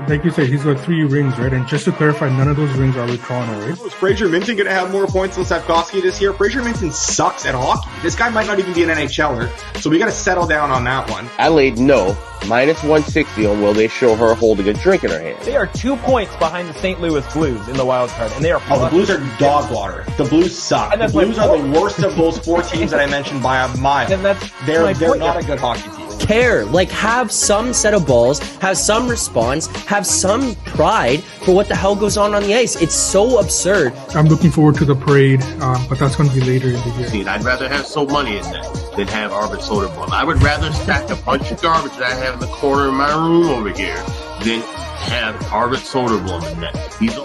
like you said, he's got 3 rings, right? And just to clarify, none of those rings are with Toronto, right? Is Fraser Minton going to have more points than Slavkovsky this year? Fraser Minton sucks at hockey. This guy might not even be an NHLer, so we got to settle down on that one. Adelaide, no. Minus 160 on will they show her holding a drink in her hand. They are 2 points behind the St. Louis Blues in the wild card, and they are. Oh, the Blues are dog water. The Blues suck. The Blues are the worst of those 4 teams that I mentioned by a mile. And they're not a good hockey team. Care, like have some set of balls, have some response, have some pride for what the hell goes on the ice. It's so absurd. I'm looking forward to the parade, but that's going to be later in the year. I'd rather have so money in that than have Arbor Soderblom. I would rather stack a bunch of garbage that I have in the corner of my room over here than have Arbor Soderblom in that. He's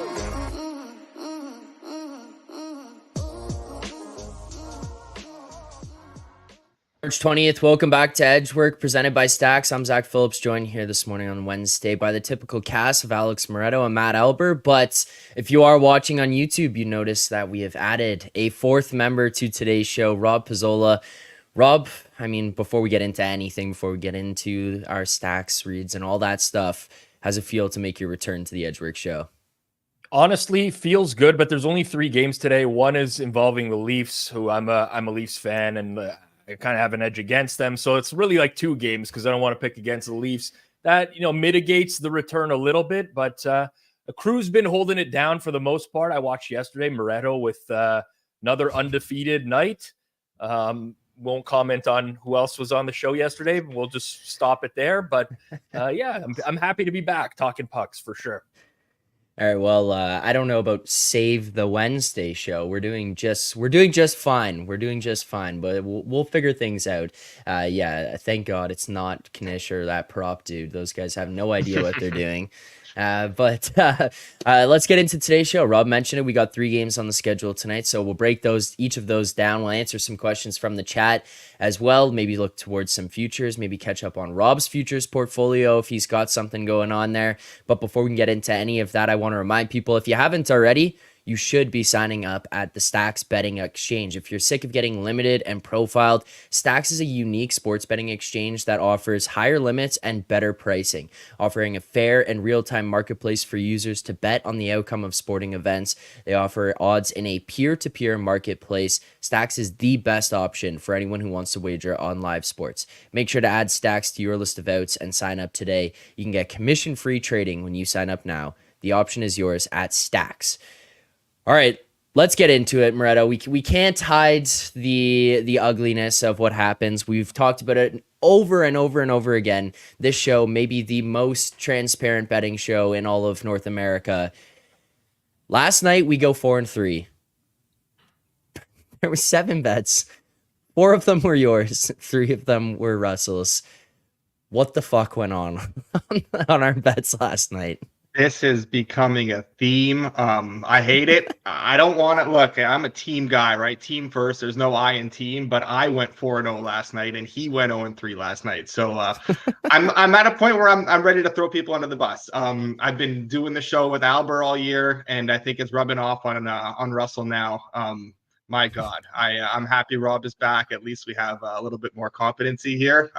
March 20th, welcome back to Edgework, presented by Stacks. I'm Zack Phillips, joined here this morning on Wednesday by the typical cast of Alex Moretto and Matt Alber. But if you are watching on YouTube, you notice that we have added a 4th member to today's show, Rob Pizzola. Rob, I mean, before we get into anything, before we get into our Stacks reads and all that stuff, how's it feel to make your return to the Edgework show? Honestly, feels good, but there's only 3 games today. One is involving the Leafs, who I'm a Leafs fan, and I kind of have an edge against them. So it's really like 2 games because I don't want to pick against the Leafs. That, mitigates the return a little bit, but the crew's been holding it down for the most part. I watched yesterday, Moretto with another undefeated night. Won't comment on who else was on the show yesterday. We'll just stop it there. But yeah, I'm happy to be back talking pucks for sure. All right, well, I don't know about save the Wednesday show. We're doing just fine. We're doing just fine, but we'll figure things out. Yeah, thank God it's not Knish or that prop dude. Those guys have no idea what they're doing. But let's get into today's show. Rob mentioned it. We got 3 games on the schedule tonight, so we'll break each of those down. We'll answer some questions from the chat as well. Maybe look towards some futures. Maybe catch up on Rob's futures portfolio if he's got something going on there. But before we can get into any of that, I want to remind people, if you haven't already, you should be signing up at the Stacks Betting Exchange. If you're sick of getting limited and profiled, Stacks is a unique sports betting exchange that offers higher limits and better pricing, offering a fair and real-time marketplace for users to bet on the outcome of sporting events. They offer odds in a peer-to-peer marketplace. Stacks is the best option for anyone who wants to wager on live sports. Make sure to add Stacks to your list of outs and sign up today. You can get commission-free trading when you sign up now. The option is yours at Stacks. All right, let's get into it, Moretto. We can't hide the ugliness of what happens. We've talked about it over and over and over again. This show may be the most transparent betting show in all of North America. Last night, we go 4-3. There were 7 bets. 4 of them were yours. 3 of them were Russell's. What the fuck went on our bets last night? This is becoming a theme. I hate it. I don't want it. Look, I'm a team guy, right? Team first. There's no I in team, but I went 4-0 last night, and he went 0-3 last night. So I'm at a point where I'm ready to throw people under the bus. I've been doing the show with Alber all year, and I think it's rubbing off on Russell now. My God, I'm happy Rob is back. At least we have a little bit more competency here.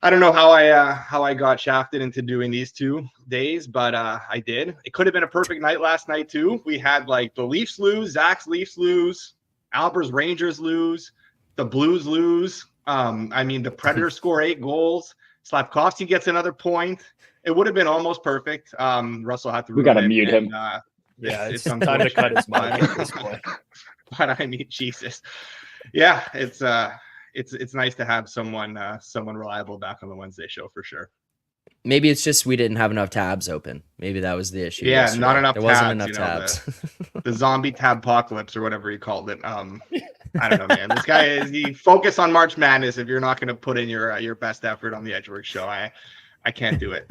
I don't know how I got shafted into doing these 2 days, but I did. It could have been a perfect night last night too. We had like the Leafs lose, Zach's Leafs lose, Alber's Rangers lose, the Blues lose. The Predators score 8 goals. Slavkovsky gets another point. It would have been almost perfect. Russell had to. We got to mute him. Yeah, it's time to cut his mic at this point. But I mean, Jesus. Yeah, it's nice to have someone reliable back on the Wednesday show for sure. Maybe it's just we didn't have enough tabs open. Maybe that was the issue. Yeah, yesterday. not enough there tabs. Wasn't enough tabs. The zombie tab-pocalypse or whatever he called it. I don't know, man. This guy is the focus on March Madness. If you're not going to put in your best effort on the Edgework show, I can't do it.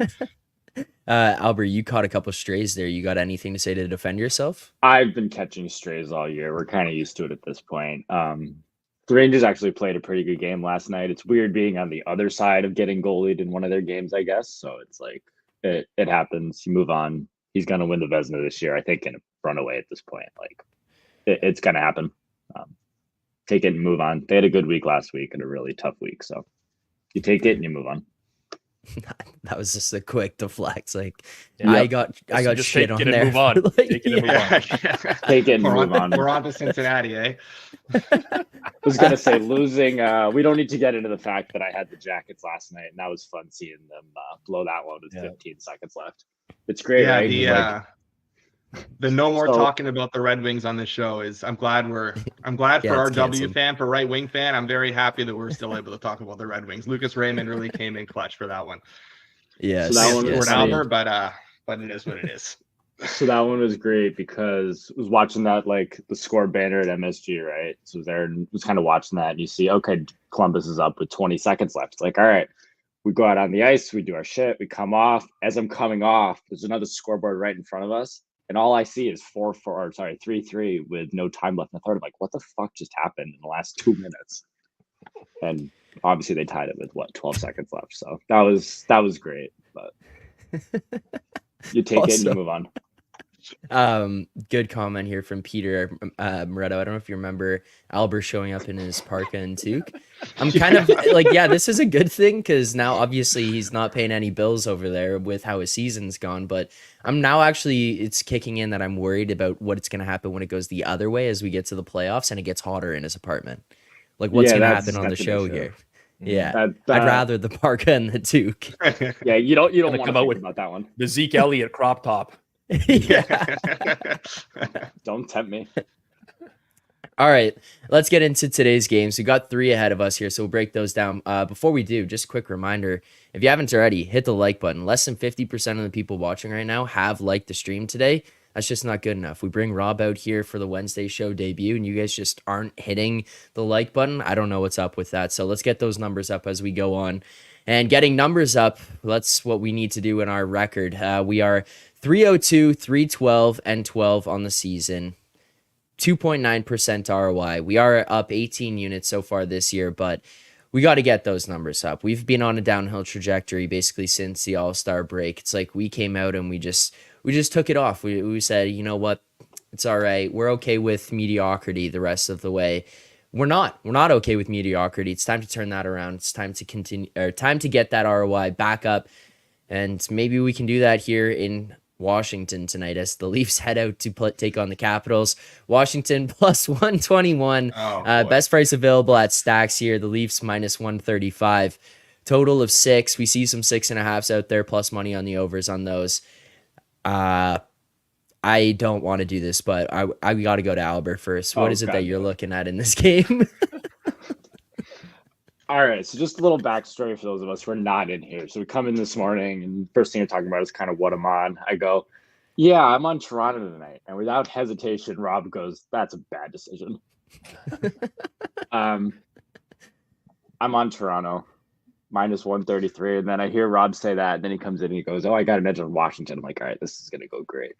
Alber, you caught a couple strays there. You got anything to say to defend yourself? I've been catching strays all year. We're kind of used to it at this point. The Rangers actually played a pretty good game last night. It's weird being on the other side of getting goalied in one of their games, I guess. So it's like it happens. You move on. He's going to win the Vezina this year, I think, in a runaway at this point. Like it's going to happen. Take it and move on. They had a good week last week and a really tough week. So you take it and you move on. That was just a quick deflect. Like Yeah. I got Just shit take on it and there. move on. for, like, Take it and move on. Take it and move on. We're on to Cincinnati, eh? I was gonna say losing. We don't need to get into the fact that I had the Jackets last night, and that was fun seeing them blow that one with 15 seconds left. It's great, Yeah, right? the no more So- talking about the Red Wings on this show is I'm glad for our it's W canceled. fan, for right wing fan. I'm very happy that we're still able to talk about the Red Wings. Lucas Raymond really came in clutch for that one. Yes, So that one We're was an funny. Alber, but it is what it is. So that one was great because I was watching that, like the score banner at MSG, right? So I was there and was kind of watching that, and you see, okay, Columbus is up with 20 seconds left. It's like, all right, we go out on the ice, we do our shit, we come off. As I'm coming off, there's another scoreboard right in front of us, and all I see is 3-3 with no time left in the third. I'm like, what the fuck just happened in the last 2 minutes? And obviously they tied it with 12 seconds left. So that was great, but you take it and you Also- move on. Good comment here from Peter Moretto. I don't know if you remember Alber showing up in his parka and toque. I'm kind of like, yeah, this is a good thing because now obviously he's not paying any bills over there with how his season's gone. But I'm now actually, it's kicking in that I'm worried about what's going to happen when it goes the other way as we get to the playoffs and it gets hotter in his apartment. Like what's going to happen on the that's an show issue. here? Yeah, That- I'd rather the parka and the toque. Yeah, you don't Gonna want to come think out with- about that one. The Zeke Elliott crop top. Yeah. Don't tempt me. All right, let's get into today's games. We got 3 ahead of us here, so we'll break those down. Before we do, just a quick reminder, if you haven't already, hit the like button. Less than 50% of the people watching right now have liked the stream today. That's just not good enough. We bring Rob out here for the Wednesday show debut, and you guys just aren't hitting the like button. I don't know what's up with that, so let's get those numbers up as we go on. And getting numbers up, that's what we need to do in our record. We are 302, 312, and 12 on the season. 2.9% ROI. We are up 18 units so far this year, but we got to get those numbers up. We've been on a downhill trajectory basically since the All-Star break. It's like we came out and we just took it off. We said, you know what? It's all right. We're okay with mediocrity the rest of the way. We're not okay with mediocrity. It's time to turn that around. It's time to continue, or time to get that ROI back up. And maybe we can do that here in Washington tonight as the Leafs head out to take on the Capitals. Washington plus 121. Best price available at Stacks here. The Leafs minus 135. Total of 6. We see some 6.5s out there, plus money on the overs on those. I don't want to do this, but I got to go to Alber first. What is it that you're looking at in this game? All right, so just a little backstory for those of us who are not in here. So we come in this morning, and first thing you're talking about is kind of what I'm on. I go, yeah, I'm on Toronto tonight. And without hesitation, Rob goes, that's a bad decision. I'm on Toronto, minus 133. And then I hear Rob say that. And then he comes in and he goes, oh, I got an edge on Washington. I'm like, all right, this is going to go great.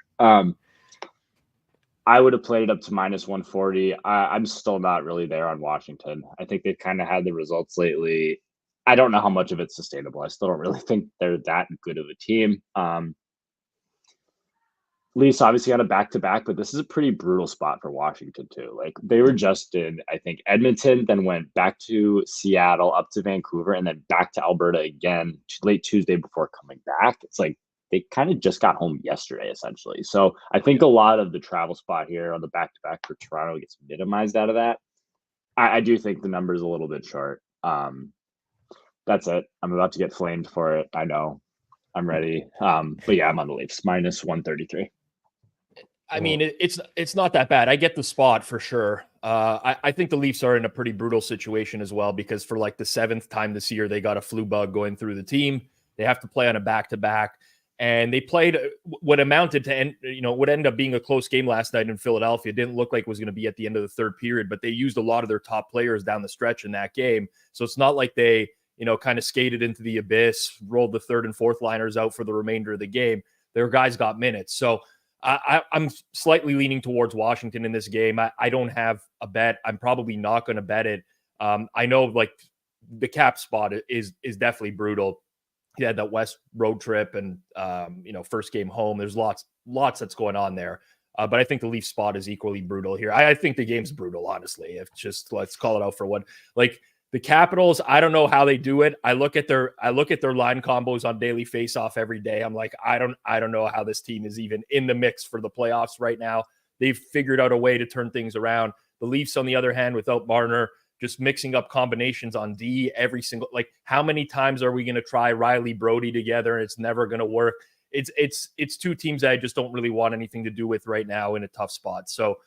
I would have played it up to minus 140. I'm still not really there on Washington. I think they've kind of had the results lately. I don't know how much of it's sustainable. I still don't really think they're that good of a team. Leafs obviously got a back-to-back, but this is a pretty brutal spot for Washington too. Like they were just in, I think, Edmonton, then went back to Seattle, up to Vancouver, and then back to Alberta again late Tuesday before coming back. It's like they kind of just got home yesterday, essentially. So I think a lot of the travel spot here on the back-to-back for Toronto gets minimized out of that. I do think the number is a little bit short. That's it. I'm about to get flamed for it. I know. I'm ready. But yeah, I'm on the Leafs, minus 133. I mean, it's not that bad. I get the spot for sure. I think the Leafs are in a pretty brutal situation as well because for like the 7th time this year, they got a flu bug going through the team. They have to play on a back-to-back. And they played what amounted to, would end up being a close game last night in Philadelphia. It didn't look like it was going to be at the end of the third period, but they used a lot of their top players down the stretch in that game. So it's not like they, kind of skated into the abyss, rolled the third and fourth liners out for the remainder of the game. Their guys got minutes. So I'm slightly leaning towards Washington in this game. I don't have a bet. I'm probably not going to bet it. I know like the cap spot is definitely brutal. He had that West road trip and, first game home. There's lots that's going on there. But I think the Leaf spot is equally brutal here. I think the game's brutal, honestly. If just let's call it out for what, like The Capitals, I don't know how they do it. I look at their line combos on daily faceoff every day. I'm like, I don't know how this team is even in the mix for the playoffs right now. They've figured out a way to turn things around. The Leafs, on the other hand, without Marner, just mixing up combinations on D every single, like, how many times are we going to try Riley Brody together and it's never going to work? It's two teams that I just don't really want anything to do with right now in a tough spot. So,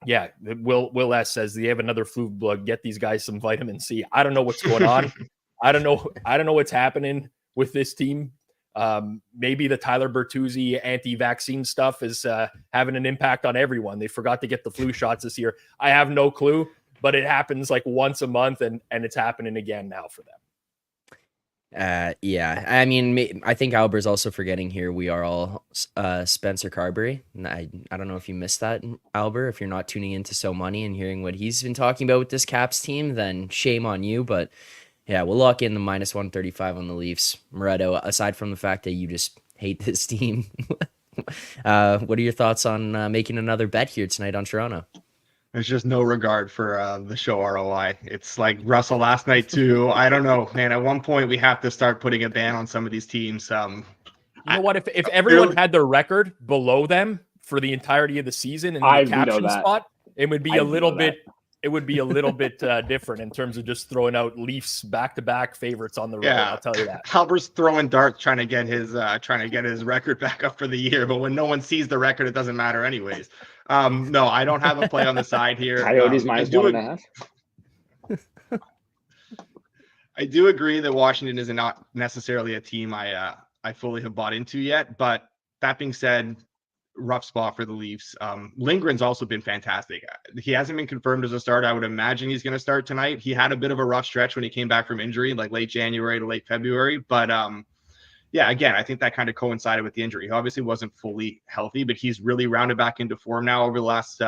yeah, Will S says they have another flu bug. Get these guys some vitamin C. I don't know what's going on. I don't know what's happening with this team. Maybe the Tyler Bertuzzi anti-vaccine stuff is having an impact on everyone. They forgot to get the flu shots this year. I have no clue, but it happens like once a month, and it's happening again now for them. Yeah, I mean, I think Alber's also forgetting here. We are all Spencer Carberry. And I don't know if you missed that, Alber. If you're not tuning into So Money and hearing what he's been talking about with this Caps team, then shame on you. But yeah, we'll lock in the minus 135 on the Leafs. Moretto, aside from the fact that you just hate this team, what are your thoughts on making another bet here tonight on Toronto? There's just no regard for the show ROI. It's like Russell last night too. I don't know, man. At one point, we have to start putting a ban on some of these teams. You know what? If everyone had their record below them for the entirety of the season in the caption spot, it would be a little bit. It would be a little bit different in terms of just throwing out Leafs back-to-back favorites on the road. Yeah, I'll tell you that. Alber's throwing darts trying to get his record back up for the year, but when no one sees the record, it doesn't matter anyways. No, I don't have a play on the side here. Coyotes minus 1.5. I do agree that Washington is not necessarily a team I fully have bought into yet, but that being said, rough spot for the Leafs. Lindgren's also been fantastic. He hasn't been confirmed as a starter. I would imagine he's going to start tonight. He had a bit of a rough stretch when he came back from injury, like late January to late February. But yeah, again, I think that kind of coincided with the injury. He obviously wasn't fully healthy, but he's really rounded back into form now over the last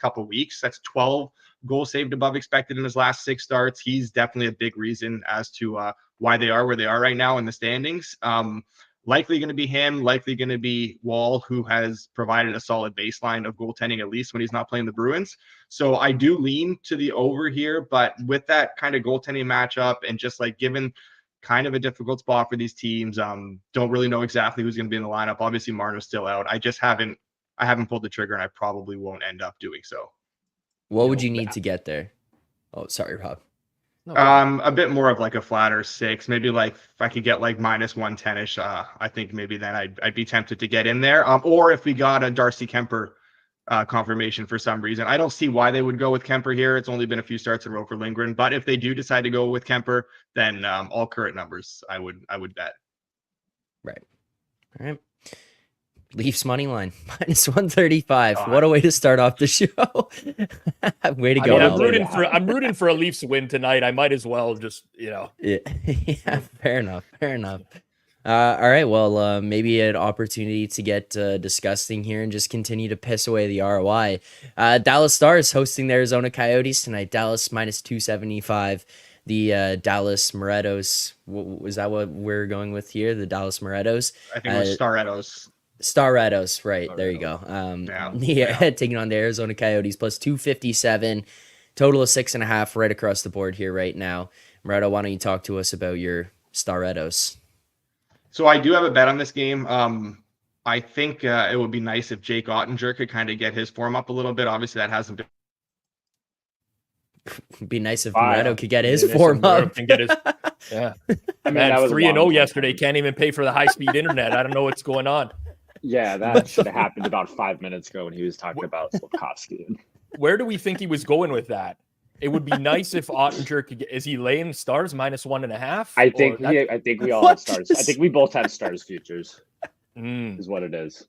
couple of weeks. That's 12 goals saved above expected in his last 6 starts. He's definitely a big reason as to why they are where they are right now in the standings. Likely going to be him, likely going to be Wall, who has provided a solid baseline of goaltending, at least when he's not playing the Bruins. So I do lean to the over here, but with that kind of goaltending matchup and just like given kind of a difficult spot for these teams, don't really know exactly who's going to be in the lineup. Obviously, Marner's still out. I haven't pulled the trigger, and I probably won't end up doing so. What would you need to get there? Oh, sorry, Rob. A bit more of like a flatter 6, maybe like if I could get like minus 110-ish, I think maybe then I'd be tempted to get in there. Or if we got a Darcy Kemper confirmation for some reason. I don't see why they would go with Kemper here. It's only been a few starts in a row for Lindgren, but if they do decide to go with Kemper, then all current numbers I would bet. Right. All right. Leafs money line minus 135. God. What a way to start off the show. Way to go. I'm rooting for a Leafs win tonight. I might as well just, Yeah, fair enough. All right. Well, maybe an opportunity to get disgusting here and just continue to piss away the ROI. Dallas Stars hosting the Arizona Coyotes tonight. Dallas minus 275. The Dallas Morettos. Was that what we're going with here? The Dallas Morettos. I think it was Starettos. Starettos, right. There you go. Yeah, taking on the Arizona Coyotes plus 257. Total of 6.5 right across the board here right now. Moretto, why don't you talk to us about your Starettos? So I do have a bet on this game. I think it would be nice if Jake Ottinger could kind of get his form up a little bit. Obviously, that hasn't been. It'd be nice if Moretto could get his form up. Yeah. I mean, 3-0 yesterday. Can't even pay for the high-speed internet. I don't know what's going on. Yeah, that should have happened about 5 minutes ago when he was talking about Slavkovsky. Where do we think he was going with that? It would be nice if Ottinger could get. Is he laying Stars minus 1.5? I think we all have Stars. I think we both have Stars futures. Is what it is.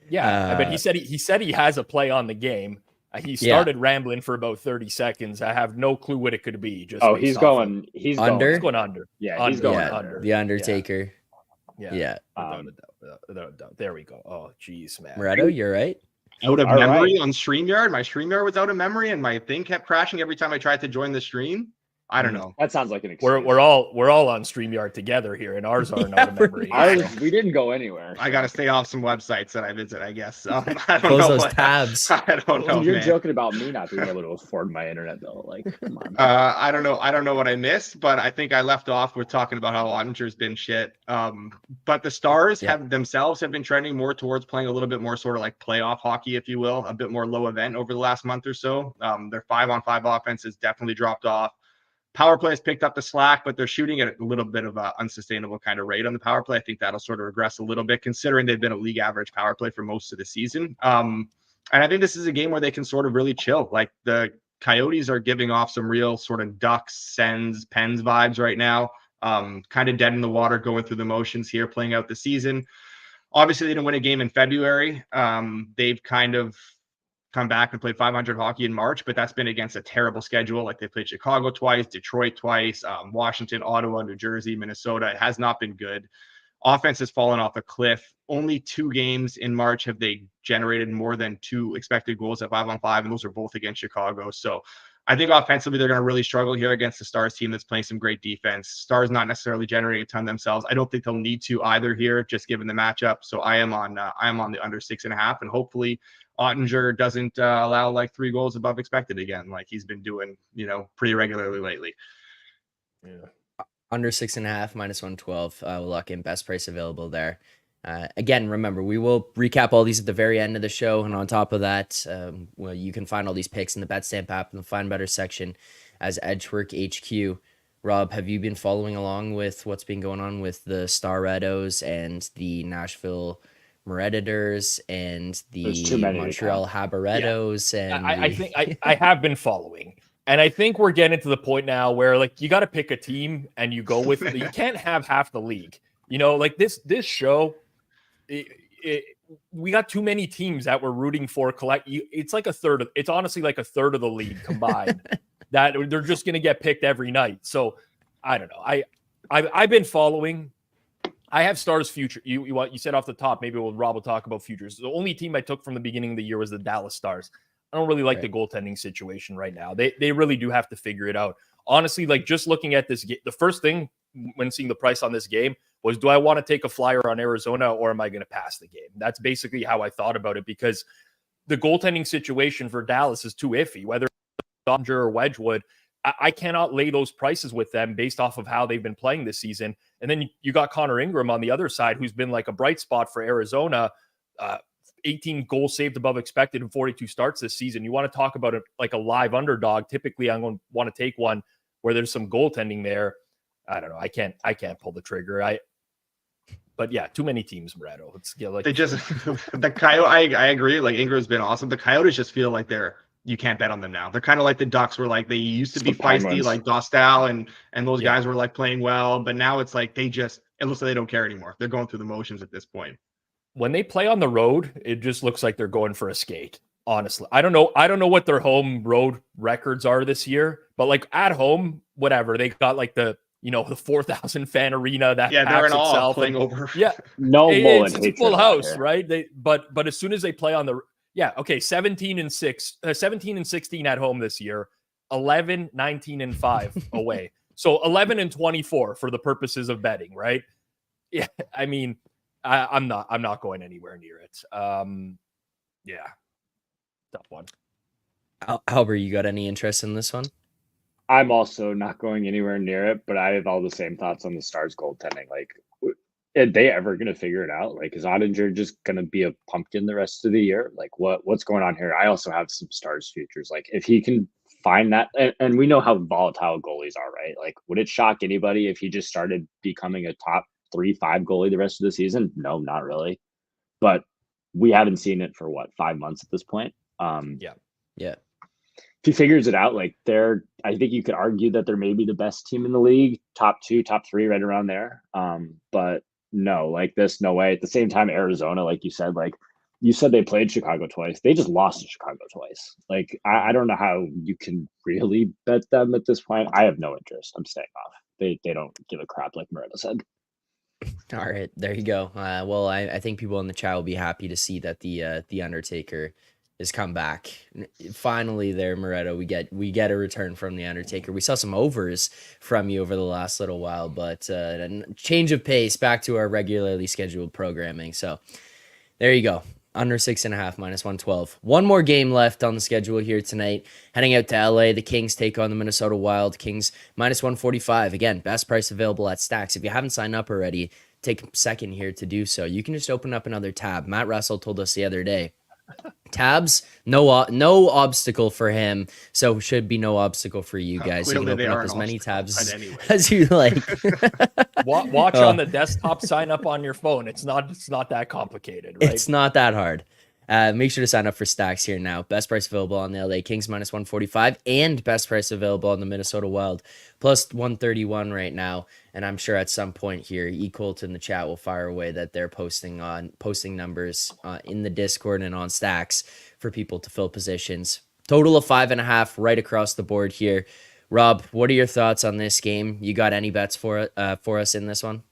Yeah, but he said he has a play on the game. He started rambling for about 30 seconds. I have no clue what it could be. Just he's going under. Yeah, he's going under. The Undertaker. Yeah. There we go. Oh, geez, man. Moretto, you're right. Out of memory on StreamYard. My StreamYard was out of memory, and my thing kept crashing every time I tried to join the stream. I don't know. That sounds like an excuse. We're all on StreamYard together here, and ours are not a memory. We didn't go anywhere. I got to stay off some websites that I visit, I guess. I don't Close know those what, tabs. I don't know. You're man. joking about me not being able to afford my internet bill. Like, come on. I don't know. I don't know what I missed, but I think I left off with talking about how Ottinger's been shit. But the Stars have been trending more towards playing a little bit more sort of like playoff hockey, if you will, a bit more low event over the last month or so. Their 5-on-5 offense has definitely dropped off. Power play has picked up the slack, but they're shooting at a little bit of an unsustainable kind of rate on the power play. I think that'll sort of regress a little bit, considering they've been a league average power play for most of the season. And I think this is a game where they can sort of really chill. Like the Coyotes are giving off some real sort of Ducks, Sens, Pens vibes right now. Kind of dead in the water, going through the motions here, playing out the season. Obviously, they didn't win a game in February. They've kind of come back and played 500 hockey in March, but that's been against a terrible schedule. Like they played Chicago twice, Detroit twice, Washington, Ottawa, New Jersey, Minnesota. It has not been good. Offense has fallen off a cliff. Only 2 games in March have they generated more than 2 expected goals at 5-on-5, and those are both against Chicago. So I think offensively they're going to really struggle here against the Stars team that's playing some great defense. Stars not necessarily generating a ton themselves. I don't think they'll need to either here, just given the matchup. So I am on the under 6.5, and hopefully Ottinger doesn't allow like 3 goals above expected again, like he's been doing, pretty regularly lately. Yeah. Under 6.5, -112. We'll lock in best price available there. Again, remember, we will recap all these at the very end of the show. And on top of that, you can find all these picks in the BetStamp app in the Find Better section as Edgework HQ. Rob, have you been following along with what's been going on with the Star-Redos and the Nashville Morettors and the Montreal Habarettos? Yeah. And I think I have been following. And I think we're getting to the point now where like you got to pick a team and you go with it. You can't have half the league. Like this show, we got too many teams that we're rooting for. It's like a third of. It's honestly like a third of the league combined that they're just going to get picked every night. So I don't know. I've been following. I have Stars future. You said off the top. Maybe Rob will talk about futures. The only team I took from the beginning of the year was the Dallas Stars. I don't really like the goaltending situation right now. They really do have to figure it out. Honestly, like just looking at this game, the first thing when seeing the price on this game was, do I want to take a flyer on Arizona or am I going to pass the game? That's basically how I thought about it, because the goaltending situation for Dallas is too iffy. Whether it's Dodger or Wedgwood, I cannot lay those prices with them based off of how they've been playing this season. And then you got Connor Ingram on the other side, who's been like a bright spot for Arizona. 18 goals saved above expected in 42 starts this season. You want to talk about like a live underdog. Typically, I'm going to want to take one where there's some goaltending there. I don't know. I can't pull the trigger. But yeah, too many teams, Moretto. They just the Coyote. I agree. Like Ingram's been awesome. The Coyotes just feel like you can't bet on them now. They're kind of like the Ducks, where like they used to be feisty, like Dostal and those guys were like playing well, but now it's like it looks like they don't care anymore. They're going through the motions at this point. When they play on the road, it just looks like they're going for a skate. Honestly, I don't know what their home road records are this year, but like at home, whatever, they got like the 4,000 fan arena that they're in itself all playing over. Yeah, Mullen it's a full house, right? But as soon as they play on the 17 and 16 at home this year, 11, 19 and 5 away. So 11 and 24 for the purposes of betting, right? Yeah, I mean. I'm not going anywhere near it. Tough one. Alber, you got any interest in this one? I'm also not going anywhere near it, but I have all the same thoughts on the Stars goaltending. Like, are they ever going to figure it out? Like, is Ottinger just going to be a pumpkin the rest of the year? Like, what's going on here? I also have some Stars futures. Like, if he can find that, and we know how volatile goalies are, right? Like, would it shock anybody if he just started becoming a top 3-5 goalie the rest of the season? No, not really. But we haven't seen it for 5 months at this point. Yeah. If he figures it out, like I think you could argue that they're maybe the best team in the league, top 2, top 3, right around there. But no, like this, no way. At the same time, Arizona, like you said they played Chicago twice. They just lost to Chicago twice. Like I don't know how you can really bet them at this point. I have no interest. I'm staying off. They don't give a crap, like Moretto said. All right, there you go. Well, I think people in the chat will be happy to see that the Undertaker has come back. Finally there, Moretto, we get a return from the Undertaker. We saw some overs from you over the last little while, but a change of pace back to our regularly scheduled programming. So there you go. Under 6.5, minus 112. One more game left on the schedule here tonight. Heading out to LA, the Kings take on the Minnesota Wild. Kings minus 145. Again, best price available at Stacks. If you haven't signed up already, take a second here to do so. You can just open up another tab. Matt Russell told us the other day, tabs, no obstacle for him, so should be no obstacle for you guys. You can open up as many tabs as you like. Watch on the desktop, sign up on your phone. It's not that complicated, right? It's not that hard. Make sure to sign up for Stacks here now. Best price available on the LA Kings minus 145 and best price available on the Minnesota Wild plus 131 right now. And I'm sure at some point here, eColt in the chat will fire away that they're posting numbers in the Discord and on Stacks for people to fill positions. Total of 5.5 right across the board here. Rob, what are your thoughts on this game? You got any bets for us in this one?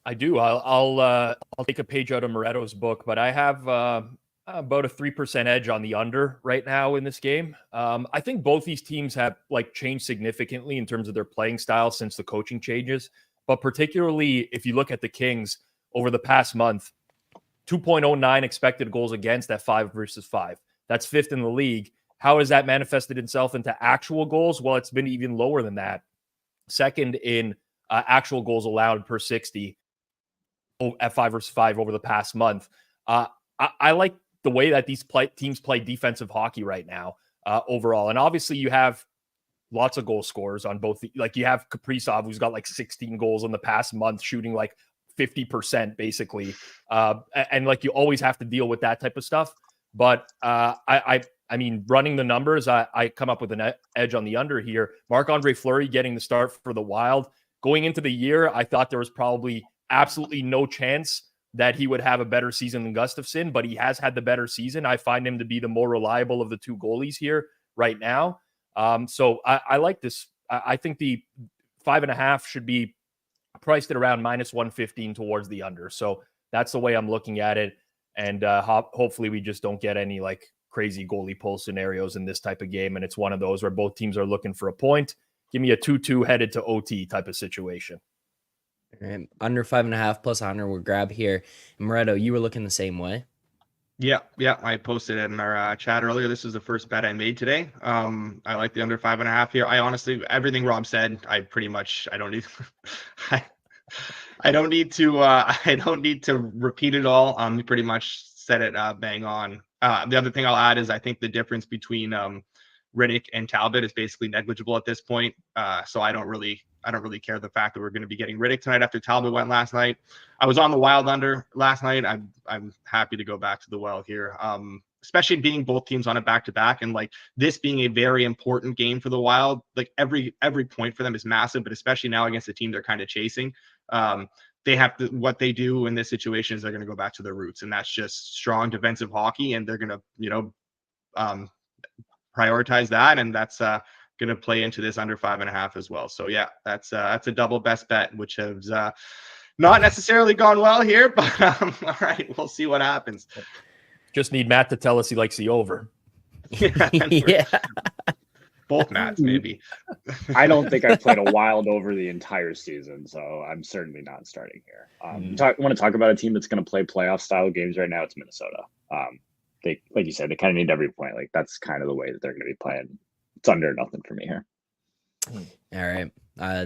I do. I'll take a page out of Moretto's book, but I have about a 3% edge on the under right now in this game. I think both these teams have changed significantly in terms of their playing style since the coaching changes. But particularly if you look at the Kings over the past month, 2.09 expected goals against at 5 versus 5. That's 5th in the league. How has that manifested itself into actual goals? Well, it's been even lower than that. 2nd in actual goals allowed per 60 at 5 versus 5 over the past month. I like the way that these teams play defensive hockey right now overall. And obviously you have lots of goal scorers on both. You have Kaprizov, who's got 16 goals in the past month, shooting 50% basically. And you always have to deal with that type of stuff. But I mean, running the numbers, I come up with an edge on the under here. Marc-Andre Fleury getting the start for the Wild. Going into the year, I thought there was probably absolutely no chance that he would have a better season than Gustafsson, but he has had the better season. I find him to be the more reliable of the two goalies here right now. So I like this. I think the 5.5 should be priced at around minus 115 towards the under. So that's the way I'm looking at it. And hopefully we just don't get any crazy goalie pull scenarios in this type of game. And it's one of those where both teams are looking for a point. Give me a 2-2 headed to OT type of situation. Under 5.5 plus 100 we'll grab here. Moretto, you were looking the same way. Yeah. I posted it in our chat earlier. This is the first bet I made today. I like the under 5.5 here. I honestly, everything Rob said, I don't need, I don't need to repeat it all. He pretty much said it bang on. The other thing I'll add is I think the difference between Riddick and Talbot is basically negligible at this point. So I don't really care the fact that we're going to be getting Riddick tonight after Talbot went last night. I was on the Wild under last night. I'm happy to go back to the well here, especially being both teams on a back-to-back and this being a very important game for the Wild. Every point for them is massive, but especially now against the team they're kind of chasing. They have to, what they do in this situation is they're going to go back to their roots, and that's just strong defensive hockey, and they're going to, prioritize that, and that's going to play into this under 5.5 as well. So yeah, that's a double best bet, which has not necessarily gone well here, but all right, we'll see what happens. Just need Matt to tell us he likes the over. Yeah. Both Matts, maybe. I don't think I've played a Wild over the entire season, so I'm certainly not starting here. Want to talk about a team that's going to play playoff style games right now? It's Minnesota. They, like you said, they kind of need every point. That's kind of the way that they're going to be playing. It's under nothing for me here. All right.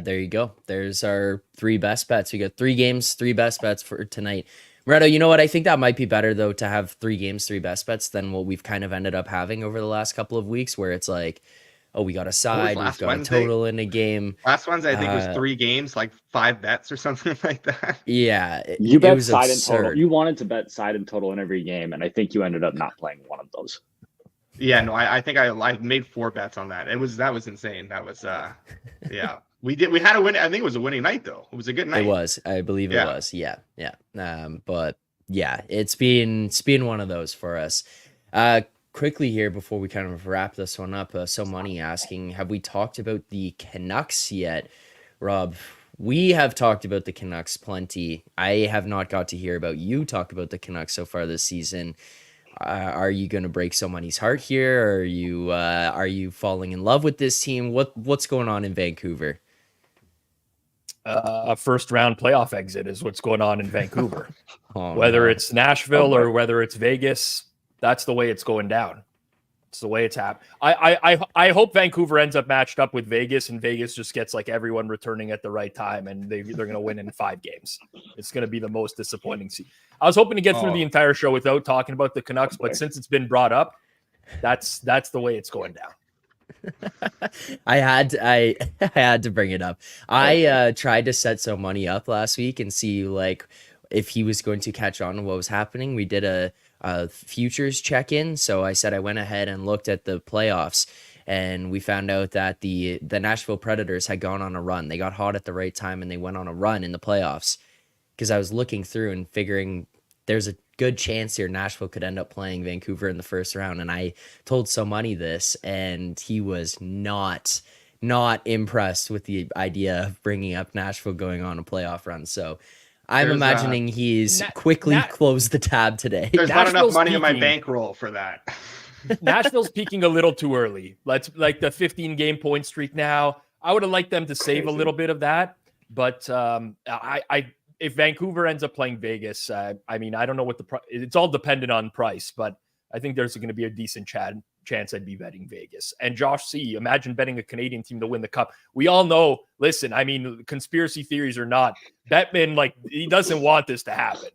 There you go. There's our 3 best bets. We got 3 games, 3 best bets for tonight. Moretto, you know what? I think that might be better, though, to have 3 games, 3 best bets than what we've kind of ended up having over the last couple of weeks, where it's we got a side, we've got Wednesday? A total in a game. Last Wednesday, I think it was 3 games, 5 bets or something like that. Yeah. You bet side and total. You wanted to bet side and total in every game, and I think you ended up not playing one of those. Yeah, no, I think I made 4 bets on that. That was insane. That was yeah. We had a win. I think it was a winning night though. It was a good night. It was. I believe it was. Yeah. But yeah, it's been one of those for us. Quickly here before we kind of wrap this one up, So Money asking, have we talked about the Canucks yet? Rob, we have talked about the Canucks plenty. I have not got to hear about you talk about the Canucks so far this season. Are you going to break somebody's heart here? Or are you falling in love with this team? What's going on in Vancouver? A first round playoff exit is what's going on in Vancouver. Whether it's Nashville or whether it's Vegas, that's the way it's going down. It's the way it's happening. I hope Vancouver ends up matched up with Vegas, and Vegas just gets like everyone returning at the right time, and they're going to win in 5 games. It's going to be the most disappointing season. I was hoping to get through the entire show without talking about the Canucks, but since it's been brought up, that's the way it's going down. I had to bring it up. I tried to set some money up last week and see like if he was going to catch on to what was happening. We did a futures check-in, so I said I went ahead and looked at the playoffs, and we found out that the Nashville Predators had gone on a run. They got hot at the right time, and they went on a run in the playoffs. Because I was looking through and figuring there's a good chance here Nashville could end up playing Vancouver in the first round, and I told So Money this, and he was not impressed with the idea of bringing up Nashville going on a playoff run. So I'm imagining he's quickly closed the tab today. There's not enough money in my bankroll for that. Nashville's peaking a little too early. Let's like the 15-game point streak now. I would have liked them to save a little bit of that, but if Vancouver ends up playing Vegas, I mean, I don't know what it's all dependent on price, but I think there's going to be a decent chance I'd be betting Vegas. And Josh C., imagine betting a Canadian team to win the cup. We all know, listen, I mean, conspiracy theories or not, Bettman, like, he doesn't want this to happen.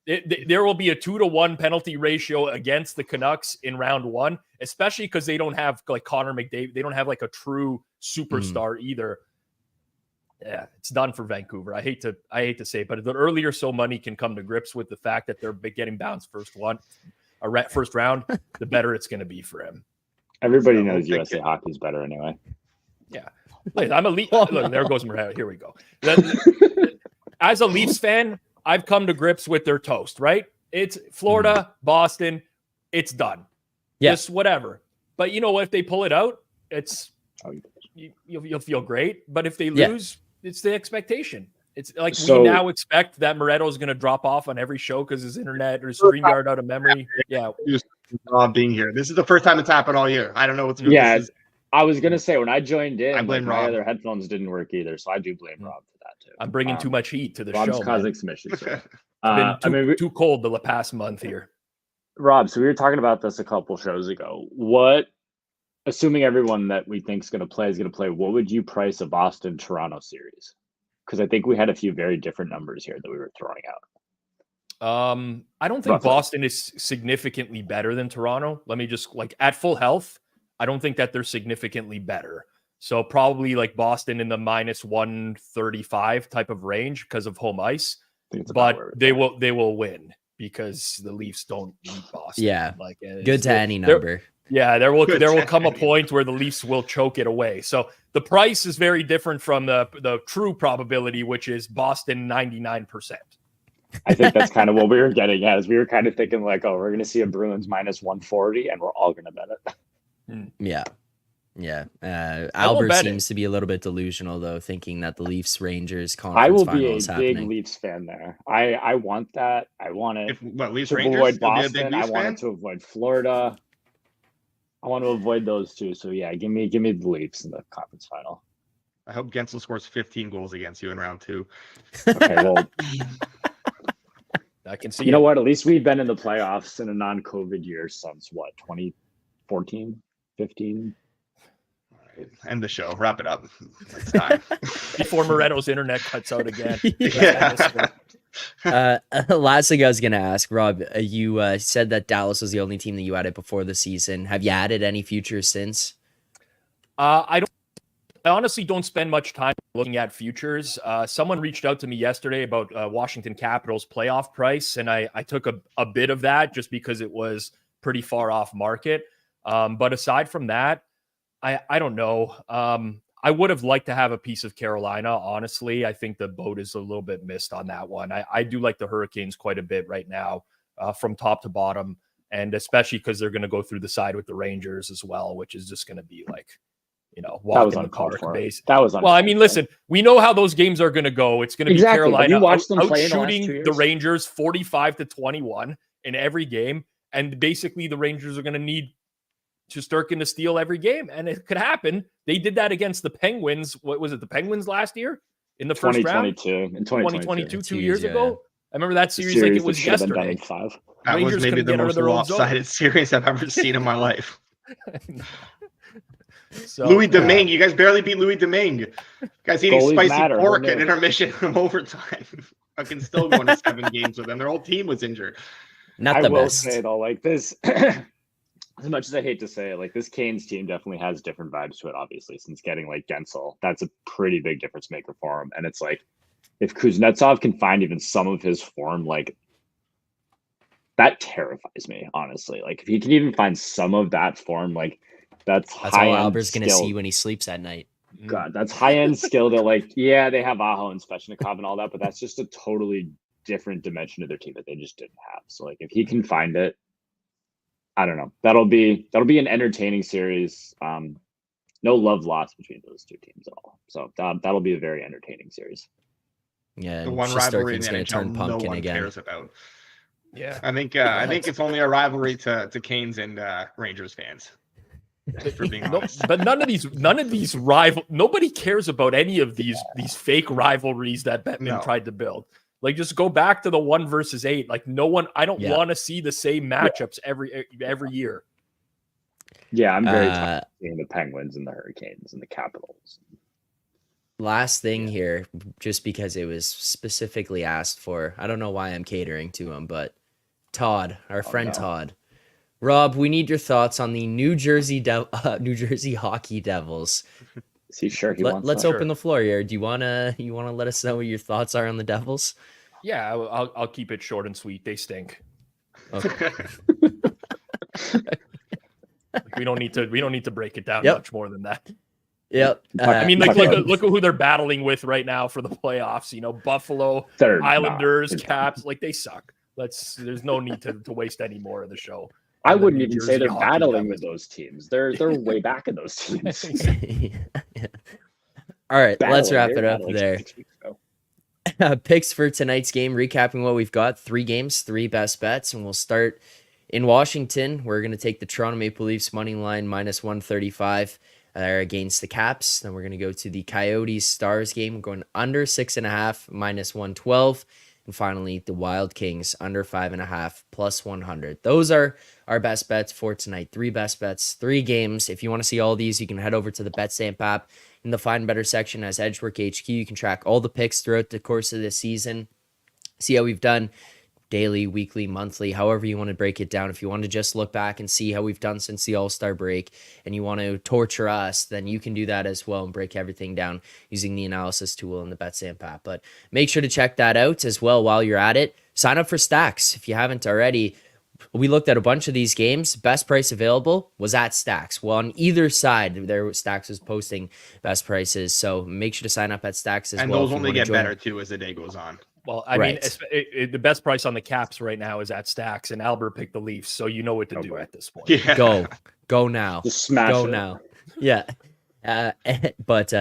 There will be a 2-to-1 penalty ratio against the Canucks in round 1, especially because they don't have like Connor McDavid. They don't have like a true superstar either. Yeah, it's done for Vancouver. I hate to say it, but the earlier So Money can come to grips with the fact that they're getting bounced first round, the better it's going to be for him. Everybody knows USA hockey's better anyway. Yeah, I'm a Leaf. Look, there goes Moretto. Here we go. As a Leafs fan, I've come to grips with their toast. Right? It's Florida, Boston. It's done. Yeah. Just whatever. But you know what? If they pull it out, it's you'll feel great. But if they lose, it's the expectation. It's like we now expect that Moretto is going to drop off on every show because his internet or StreamYard out of memory. Yeah, being here. This is the first time it's happened all year. I don't know what's. Yeah, I was going to say when I joined in, I blame my Rob. other headphones didn't work either, so I do blame Rob for that too. I'm bringing too much heat to the Rob's show. causing some issues. It's been too cold the past month here. Rob, so we were talking about this a couple shows ago. Assuming everyone that we think is going to play, what would you price a Boston-Toronto series? Because I think we had a few very different numbers here that we were throwing out. I don't think Boston is significantly better than Toronto. Let me just at full health, I don't think that they're significantly better. So probably like Boston in the minus 135 type of range because of home ice. But they will win because the Leafs don't beat Boston. Yeah, good to any number. Yeah, there will come a point where the Leafs will choke it away. So the price is very different from the true probability, which is Boston 99%. I think that's kind of what we were getting at. Is we were kind of thinking like, oh, we're going to see a Bruins minus 140, and we're all going to bet it. Yeah. Alber seems to be a little bit delusional though, thinking that the Leafs Rangers conference I will final be is a happening. big Leafs fan there. I want that. I want it Leafs to Rangers? avoid Boston. I want it to avoid Florida. I want to avoid those two. So yeah, give me the Leafs in the conference final. I hope Gensel scores 15 goals against you in round 2. Okay, well, I can see. You know what? At least we've been in the playoffs in a non-COVID year since 2014, 15. All right, end the show. Wrap it up. It's time. Before Moretto's internet cuts out again. Yeah. Last thing I was going to ask, Rob, you said that Dallas was the only team that you added before the season. Have you added any futures since? I honestly don't spend much time looking at futures. Someone reached out to me yesterday about Washington Capitals playoff price, and I took a bit of that just because it was pretty far off market. But aside from that, I don't know. I would have liked to have a piece of Carolina, honestly. I think the boat is a little bit missed on that one. I do like the Hurricanes quite a bit right now from top to bottom, and especially because they're going to go through the side with the Rangers as well, which is just going to be like, walk in the park base. That was well, I mean, listen, we know how those games are going to go. It's going to be Carolina shooting the Rangers 45-21. in every game. And basically the Rangers are going to need Shesterkin to steal every game. And it could happen. They did that against the Penguins. What was it? The Penguins last year in the first round? 2022, 2 years ago. I remember that series like it was yesterday. That Rangers was maybe the most lopsided zone. series I've ever seen in my life. So, Louis Domingue, you guys barely beat Louis Domingue. Guys eating spicy pork at intermission from overtime. I can still go into 7 games with them. Their whole team was injured. Not the I will best. say though, like this, as much as I hate to say it, like this Canes team definitely has different vibes to it. Obviously, since getting like Gensel, that's a pretty big difference maker for him. And it's like, if Kuznetsov can find even some of his form, like that terrifies me, honestly. Like if he can even find some of that form, like that's high all end Alber's going to skill. see when he sleeps at night. God, that's high end skill that, like, yeah, they have Aho and Svechnikov and all that, but that's just a totally different dimension of their team that they just didn't have. So like if he can find it, I don't know. That'll be an entertaining series. No love lost between those two teams at all. So that'll be a very entertaining series. Yeah, The one rivalry in the going to turn NHL no pumpkin one again. cares about. yeah. I think it's only a rivalry to Canes and Rangers fans. For being honest. But none of these nobody cares about any of these fake rivalries that Bettman tried to build. Like just go back to the 1 versus 8. Like no one, I don't want to see the same matchups every year. Yeah, I'm very tired of seeing the Penguins and the Hurricanes and the Capitals. Last thing here, just because it was specifically asked for. I don't know why I'm catering to him, but Todd, our friend Todd. Rob, we need your thoughts on the New Jersey Hockey Devils. Is he sure he wants Let's that? open the floor here. Do you wanna let us know what your thoughts are on the Devils? Yeah, I'll keep it short and sweet. They stink. Okay. We don't need to break it down much more than that. Yep. I mean, like look at who they're battling with right now for the playoffs. You know, Buffalo, Islanders, Caps. Like they suck. There's no need to waste any more of the show. I wouldn't even say they're battling with those teams. They're way back in those teams. All right, let's wrap it up there. Picks for tonight's game, recapping what we've got. 3 games, 3 best bets, and we'll start in Washington. We're going to take the Toronto Maple Leafs money line -135 against the Caps. Then we're going to go to the Coyotes Stars game. We're going under 6.5 -112. And finally, the Wild Kings under 5.5 +100. Those are our best bets for tonight. 3 best bets, 3 games. If you want to see all these, you can head over to the BetStamp app. In the Find Better section as Edgework HQ, you can track all the picks throughout the course of this season. See how we've done daily, weekly, monthly, however you want to break it down. If you want to just look back and see how we've done since the All-Star break and you want to torture us, then you can do that as well and break everything down using the analysis tool in the BetStamp app. But make sure to check that out as well while you're at it. Sign up for Stacks if you haven't already. We looked at a bunch of these games. Best price available was at Stacks. Well, on either side, Stacks was posting best prices. So make sure to sign up at Stacks as well. And those only get better too as the day goes on. Well, I mean, the best price on the Caps right now is at Stacks, and Alber picked the Leafs, so you know what to do at this point. Yeah. Go now. Just smash go it. now. Yeah. But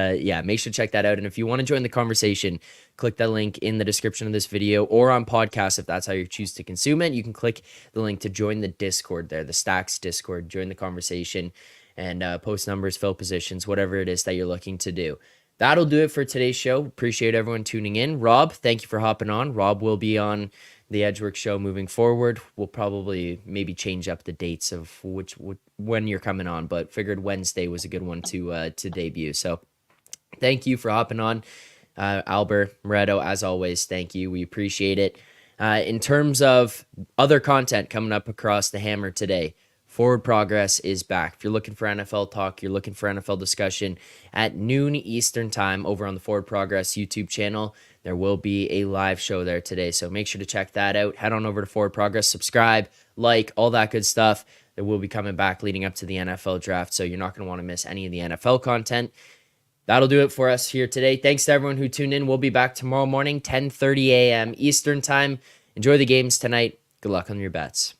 make sure to check that out. And if you want to join the conversation, click that link in the description of this video or on podcast if that's how you choose to consume it. You can click the link to join the Discord there, the Stacks Discord, join the conversation and post numbers, fill positions, whatever it is that you're looking to do. That'll do it for today's show. Appreciate everyone tuning in. Rob, thank you for hopping on. Rob will be on the Edgework show moving forward. We'll probably maybe change up the dates of when you're coming on, but figured Wednesday was a good one to debut. So thank you for hopping on. Alber, Moretto, as always, thank you. We appreciate it. In terms of other content coming up across the hammer today, Forward Progress is back. If you're looking for NFL talk, you're looking for NFL discussion at noon Eastern time over on the Forward Progress YouTube channel, there will be a live show there today. So make sure to check that out. Head on over to Forward Progress, subscribe, like, all that good stuff. That will be coming back leading up to the NFL draft. So you're not going to want to miss any of the NFL content. That'll do it for us here today. Thanks to everyone who tuned in. We'll be back tomorrow morning, 10:30 a.m. Eastern time. Enjoy the games tonight. Good luck on your bets.